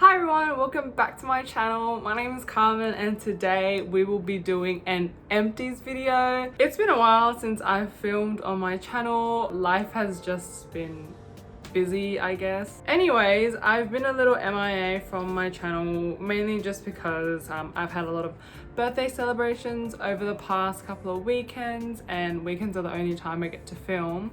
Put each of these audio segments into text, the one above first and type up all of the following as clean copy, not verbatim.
Hi everyone, welcome back to my channel. My name is Carmen and today we will be doing an empties video. It's been a while since I've filmed on my channel. Life has just been busy, I guess. Anyways, I've been a little MIA from my channel, mainly just because I've had a lot of birthday celebrations over the past couple of weekends, and weekends are the only time I get to film.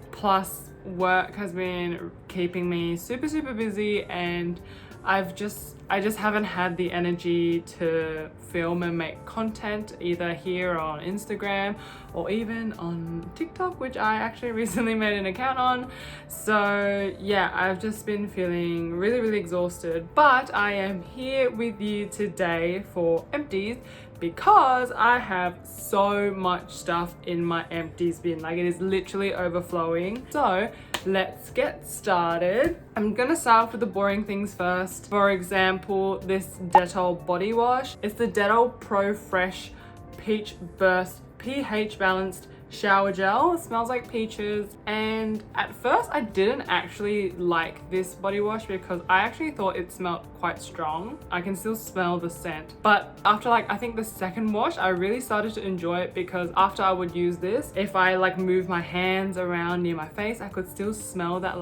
Plus, work has been keeping me super busy, and I just haven't had the energy to film and make content either here or on Instagram or even on TikTok, which I actually recently made an account on. So yeah, I've just been feeling really exhausted, but I am here with you today for empties because I have so much stuff in my empties bin. Like, it is literally overflowing. So let's get started. I'm gonna start off with the boring things first. For example, this Dettol body wash. It's the Dettol Profresh Peach Burst pH balanced shower gel. It smells like peaches, and at first I didn't actually like this body wash because I actually thought it smelled quite strong. I can still smell the scent, but after I think the second wash, I really started to enjoy it because after I would use this, if I move my hands around near my face, I could still smell that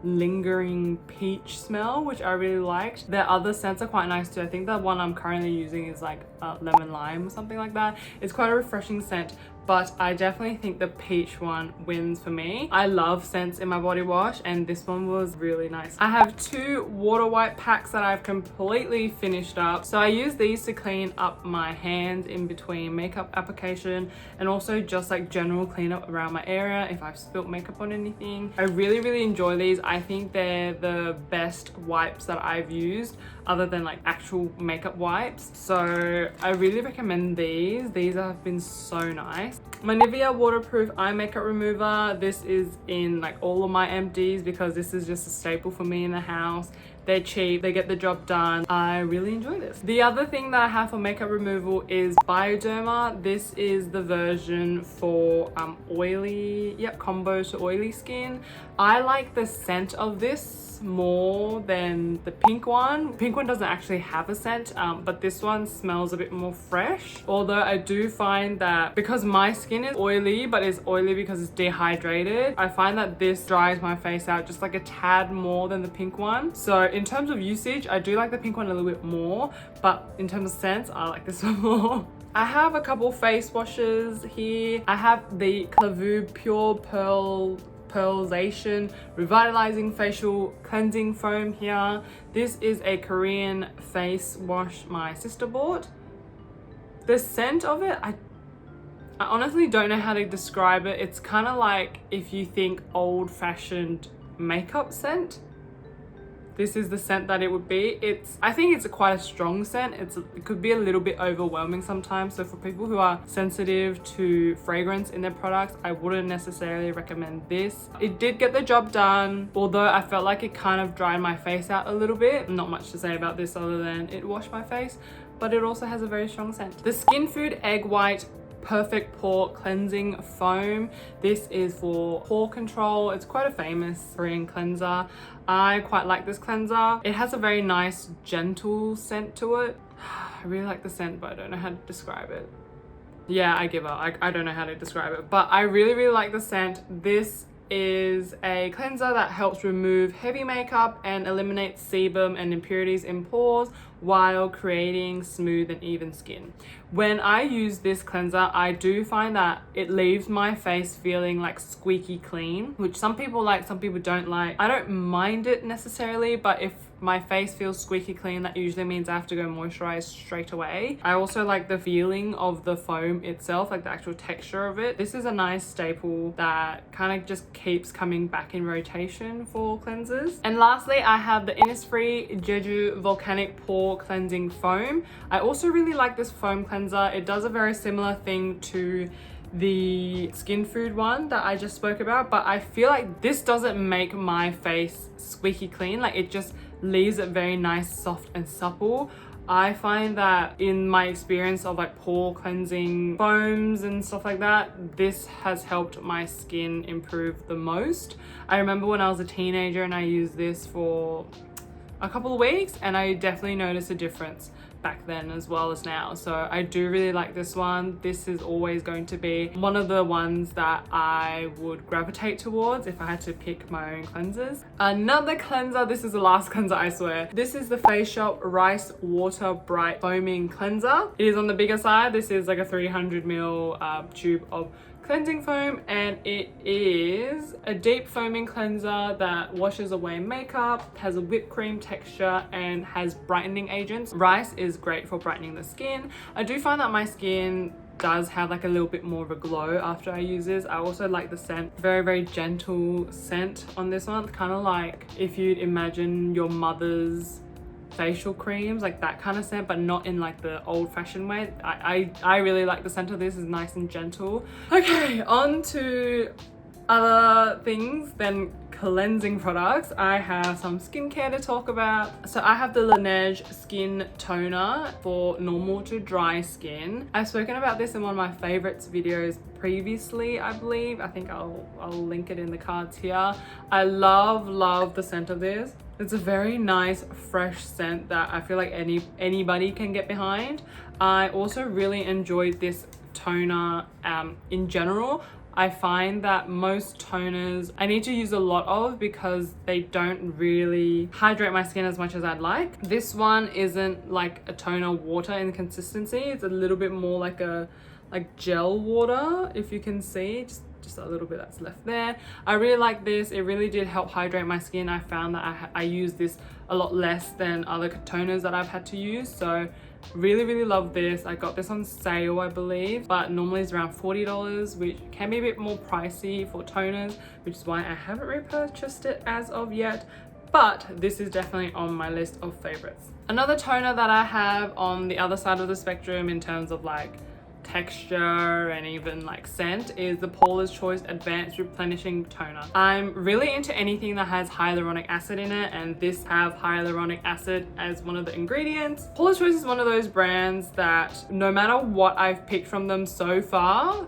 lingering peach smell, which I really liked. Their other scents are quite nice too. I think the one I'm currently using is lemon lime or something like that. It's quite a refreshing scent, but I definitely think the peach one wins for me. I love scents in my body wash, and this one was really nice. I have two water wipe packs that I've completely finished up. So I use these to clean up my hands in between makeup application, and also just general cleanup around my area if I've spilt makeup on anything. I really enjoy these. I think they're the best wipes that I've used other than actual makeup wipes. So I really recommend these. These have been so nice. My Nivea waterproof eye makeup remover. This is in all of my empties because this is just a staple for me in the house. They're cheap, they get the job done. I really enjoy this. The other thing that I have for makeup removal is Bioderma. This is the version for combo to oily skin. I like the scent of this more than the pink one. Pink one doesn't actually have a scent, but this one smells a bit more fresh. Although I do find that because my skin is oily, but it's oily because it's dehydrated, I find that this dries my face out just a tad more than the pink one. So in terms of usage, I do like the pink one a little bit more, but in terms of scents, I like this one more. I have a couple face washes here. I have the KLAVUU Pure Pearlization Revitalizing Facial Cleansing Foam here. This is a Korean face wash my sister bought. The scent of it, I honestly don't know how to describe it. It's kind of like if you think old-fashioned makeup scent. This is the scent that it would be. I think it's quite a strong scent. It could be a little bit overwhelming sometimes. So for people who are sensitive to fragrance in their products, I wouldn't necessarily recommend this. It did get the job done, although I felt like it kind of dried my face out a little bit. Not much to say about this other than it washed my face, but it also has a very strong scent. The Skinfood Egg White Perfect Pore Cleansing Foam. This is for pore control. It's quite a famous Korean cleanser. I quite like this cleanser. It has a very nice gentle scent to it. I really like the scent, but I don't know how to describe it. Yeah, I give up. I don't know how to describe it, but I really like the scent. This is a cleanser that helps remove heavy makeup and eliminates sebum and impurities in pores while creating smooth and even skin. When I use this cleanser, I do find that it leaves my face feeling squeaky clean, which some people like, some people don't like. I don't mind it necessarily, but if my face feels squeaky clean, that usually means I have to go moisturize straight away. I also like the feeling of the foam itself, the actual texture of it. This is a nice staple that kind of just keeps coming back in rotation for cleansers. And lastly, I have the Innisfree Jeju Volcanic Pore Cleansing Foam. I also really like this foam cleanser. It does a very similar thing to the Skinfood one that I just spoke about, but I feel like this doesn't make my face squeaky clean. It just leaves it very nice, soft and supple. I find that in my experience of pore cleansing foams and stuff like that, this has helped my skin improve the most. I remember when I was a teenager and I used this for a couple of weeks, and I definitely noticed a difference back then as well as now. So I do really like this one. This is always going to be one of the ones that I would gravitate towards if I had to pick my own cleansers. Another cleanser, this is the last cleanser, I swear. This is the Face Shop Rice Water Bright Foaming Cleanser. It is on the bigger side. This is like a 300ml tube of cleansing foam, and it is a deep foaming cleanser that washes away makeup, has a whipped cream texture, and has brightening agents. Rice is great for brightening the skin. I do find that my skin does have like a little bit more of a glow after I use this. I also like the scent. Very, very gentle scent on this one. Kind of like if you'd imagine your mother's facial creams, like that kind of scent, but not in like the old-fashioned way. I really like the scent of this. Is nice and gentle. Okay, on to other things than cleansing products. I have some skincare to talk about. So I have the Laneige Skin Toner for normal to dry skin. I've spoken about this in one of my favorites videos previously, I believe. I think I'll link it in the cards here. I love the scent of this. It's a very nice fresh scent that I feel like anybody can get behind. I also really enjoyed this toner in general. I find that most toners I need to use a lot of because they don't really hydrate my skin as much as I'd like. This one isn't like a toner water in consistency. It's a little bit more like a gel water, if you can see. Just a little bit that's left there. I really like this. It really did help hydrate my skin. I found that I use this a lot less than other toners that I've had to use. So really love this. I got this on sale, I believe, but normally it's around $40, which can be a bit more pricey for toners, which is why I haven't repurchased it as of yet. But this is definitely on my list of favorites. Another toner that I have on the other side of the spectrum in terms of like texture and even like scent is the Paula's Choice Advanced Replenishing Toner. I'm really into anything that has hyaluronic acid in it, and this have hyaluronic acid as one of the ingredients. Paula's Choice is one of those brands that no matter what I've picked from them so far,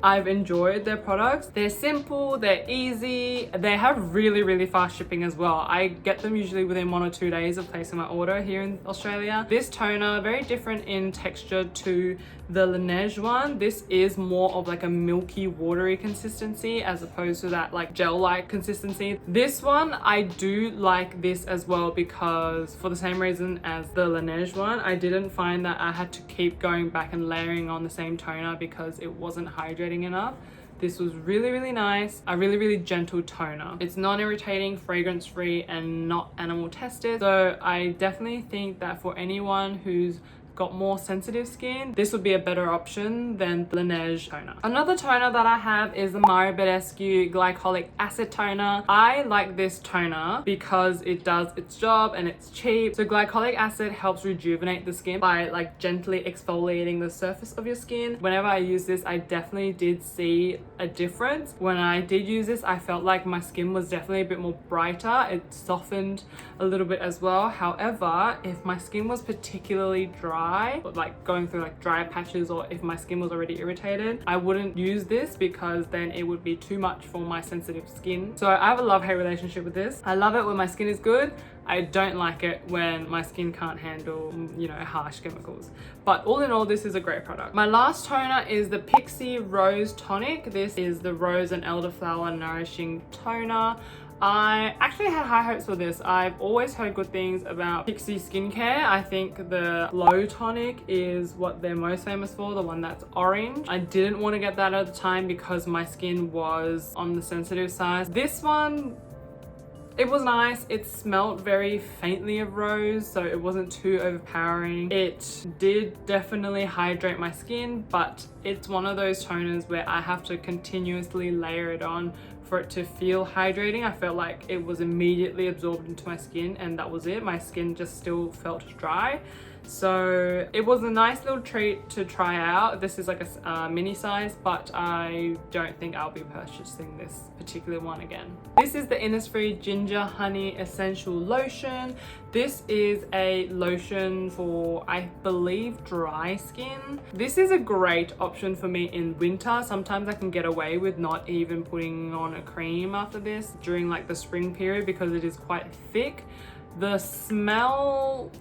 I've enjoyed their products. They're simple, they're easy, they have really fast shipping as well. I get them usually within 1 or 2 days of placing my order here in Australia. This toner, very different in texture to the Laneige one. This is more of like a milky watery consistency as opposed to that like gel-like consistency. This one, I do like this as well because for the same reason as the Laneige one, I didn't find that I had to keep going back and layering on the same toner because it wasn't hydrating enough. This was really nice. A really gentle toner. It's non-irritating, fragrance-free, and not animal tested. So I definitely think that for anyone who's got more sensitive skin, this would be a better option than Laneige toner. Another toner that I have is the Badescu Glycolic Acid Toner. I like this toner because it does its job and it's cheap. So glycolic acid helps rejuvenate the skin by like gently exfoliating the surface of your skin. Whenever I use this, I definitely did see a difference. When I did use this, I felt like my skin was definitely a bit more brighter. It softened a little bit as well. However, if my skin was particularly dry, like going through like dry patches, or if my skin was already irritated, I wouldn't use this because then it would be too much for my sensitive skin. So I have a love-hate relationship with this. I love it when my skin is good. I don't like it when my skin can't handle, you know, harsh chemicals. But all in all, this is a great product. My last toner is the Pixi Rose Tonic. This is the Rose and Elderflower Nourishing Toner. I actually had high hopes for this. I've always heard good things about Pixi skincare. I think the Glow Tonic is what they're most famous for, the one that's orange. I didn't want to get that at the time because my skin was on the sensitive side. This one, it was nice. It smelled very faintly of rose, so it wasn't too overpowering. It did definitely hydrate my skin, but it's one of those toners where I have to continuously layer it on for it to feel hydrating. I felt like it was immediately absorbed into my skin and that was it. My skin just still felt dry. So it was a nice little treat to try out. This is like a mini size, but I don't think I'll be purchasing this particular one again. This is the Innisfree Ginger Honey Essential Lotion. This is a lotion for, I believe, dry skin. This is a great option for me in winter. Sometimes I can get away with not even putting on a cream after this during like the spring period because it is quite thick. The smell,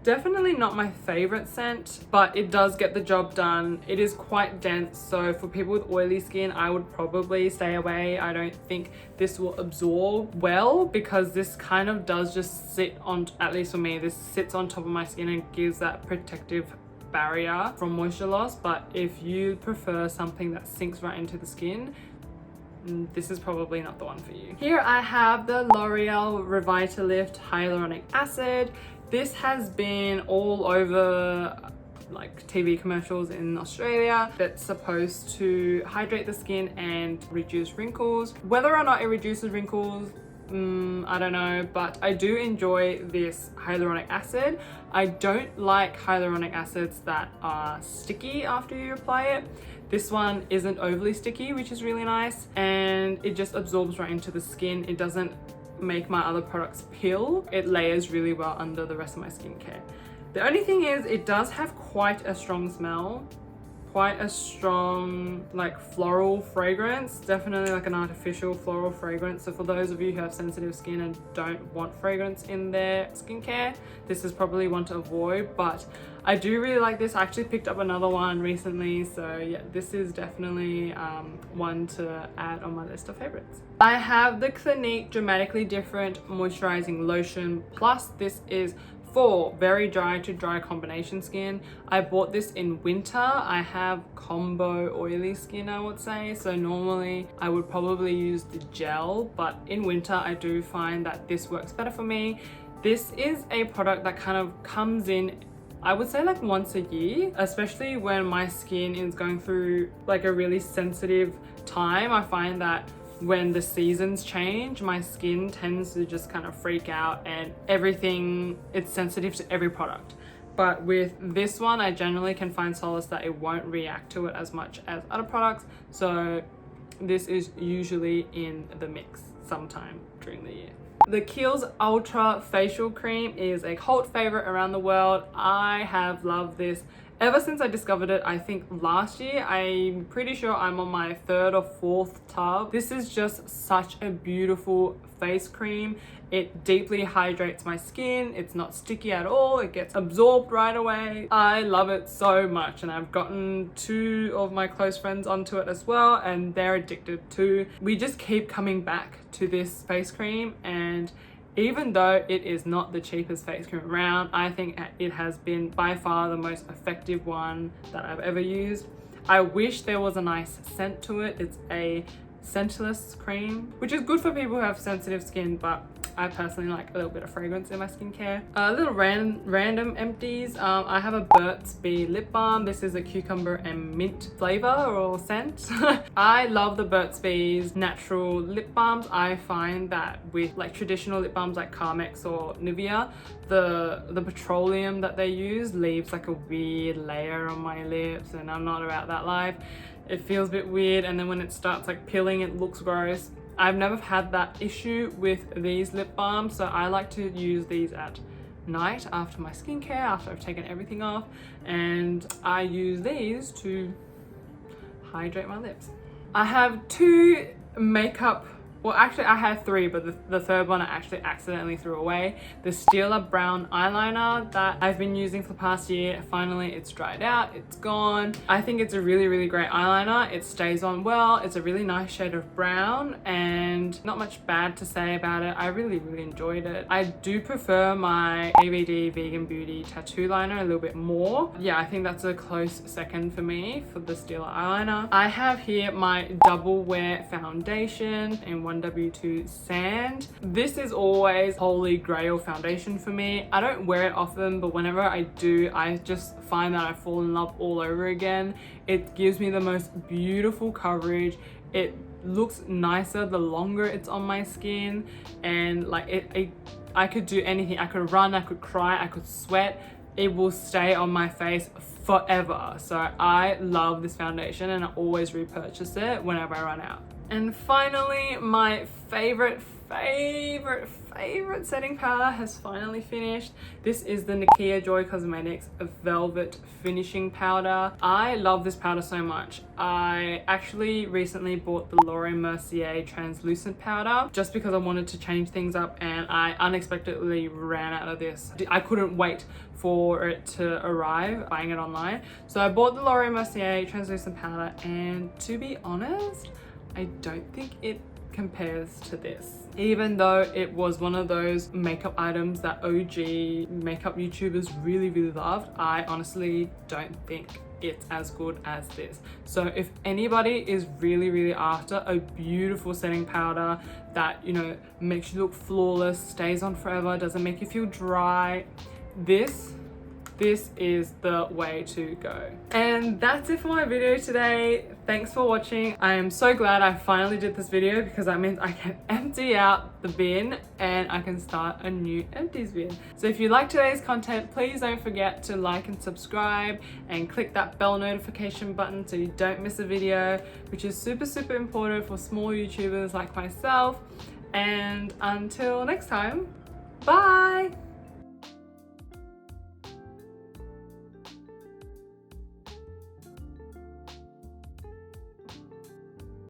definitely not my favorite scent, but it does get the job done. It is quite dense, so for people with oily skin, I would probably stay away. I don't think this will absorb well because this kind of does just sit on, at least for me, this sits on top of my skin and gives that protective barrier from moisture loss. But if you prefer something that sinks right into the skin, this is probably not the one for you. Here I have the L'Oreal Revitalist Hyaluronic Acid. This has been all over like TV commercials in Australia. That's supposed to hydrate the skin and reduce wrinkles. Whether or not it reduces wrinkles, I don't know, but I do enjoy this hyaluronic acid. I don't like hyaluronic acids that are sticky after you apply it. This one isn't overly sticky, which is really nice, and it just absorbs right into the skin. It doesn't make my other products peel. It layers really well under the rest of my skincare. The only thing is it does have quite a strong smell, quite a strong like floral fragrance, definitely like an artificial floral fragrance. So for those of you who have sensitive skin and don't want fragrance in their skincare, this is probably one to avoid, but I do really like this. I actually picked up another one recently, so yeah, this is definitely one to add on my list of favorites. I have the Clinique Dramatically Different Moisturizing Lotion Plus. This is for very dry to dry combination skin. I bought this in winter. I have combo oily skin, I would say, so normally I would probably use the gel, but in winter I do find that this works better for me. This is a product that kind of comes in, I would say, like once a year, especially when my skin is going through like a really sensitive time. I find that when the seasons change, my skin tends to just kind of freak out and everything, it's sensitive to every product. But with this one, I generally can find solace that it won't react to it as much as other products. So this is usually in the mix sometime during the year. The Kiehl's Ultra Facial Cream is a cult favorite around the world. I have loved this ever since I discovered it, I think last year. I'm pretty sure I'm on my 3rd or 4th tub. This is just such a beautiful face cream. It deeply hydrates my skin. It's not sticky at all. It gets absorbed right away. I love it so much, and I've gotten 2 of my close friends onto it as well, and they're addicted too. We just keep coming back to this face cream, and even though it is not the cheapest face cream around, I think it has been by far the most effective one that I've ever used. I wish there was a nice scent to it. It's a scentless cream, which is good for people who have sensitive skin, but I personally like a little bit of fragrance in my skincare. A little random empties. I have a Burt's Bee lip balm. This is a cucumber and mint flavor or scent. I love the Burt's Bee's natural lip balms. I find that with like traditional lip balms like Carmex or Nivea, the petroleum that they use leaves like a weird layer on my lips, and I'm not about that life. It feels a bit weird, and then when it starts like peeling, it looks gross. I've never had that issue with these lip balms, so I like to use these at night after my skincare, after I've taken everything off, and I use these to hydrate my lips. I have 2 makeup, well actually I had 3, but the third one I actually accidentally threw away. The Stila brown eyeliner that I've been using for the past year. Finally it's dried out, it's gone. I think it's a really great eyeliner. It stays on well. It's a really nice shade of brown and not much bad to say about it. I really enjoyed it. I do prefer my ABD Vegan Beauty tattoo liner a little bit more. Yeah, I think that's a close second for me for the Stila eyeliner. I have here my double wear foundation in 1W2 Sand. This is always holy grail foundation for me. I don't wear it often, but whenever I do, I just find that I fall in love all over again. It gives me the most beautiful coverage. It looks nicer the longer it's on my skin, and like I could do anything. I could run, I could cry, I could sweat. It will stay on my face forever. So I love this foundation, and I always repurchase it whenever I run out. And finally, my favorite favorite setting powder has finally finished. This is the Nivea Joy Cosmetics Velvet Finishing Powder. I love this powder so much. I actually recently bought the Laura Mercier Translucent Powder just because I wanted to change things up, and I unexpectedly ran out of this. I couldn't wait for it to arrive, buying it online. So I bought the Laura Mercier Translucent Powder, and to be honest, I don't think it compares to this. Even though it was one of those makeup items that OG makeup YouTubers really loved, I honestly don't think it's as good as this. So if anybody is really after a beautiful setting powder that, you know, makes you look flawless, stays on forever, doesn't make you feel dry, this is the way to go. And that's it for my video today. Thanks for watching. I am so glad I finally did this video because that means I can empty out the bin and I can start a new empties bin. So if you like today's content, please don't forget to like and subscribe and click that bell notification button so you don't miss a video, which is super important for small YouTubers like myself. And until next time, bye!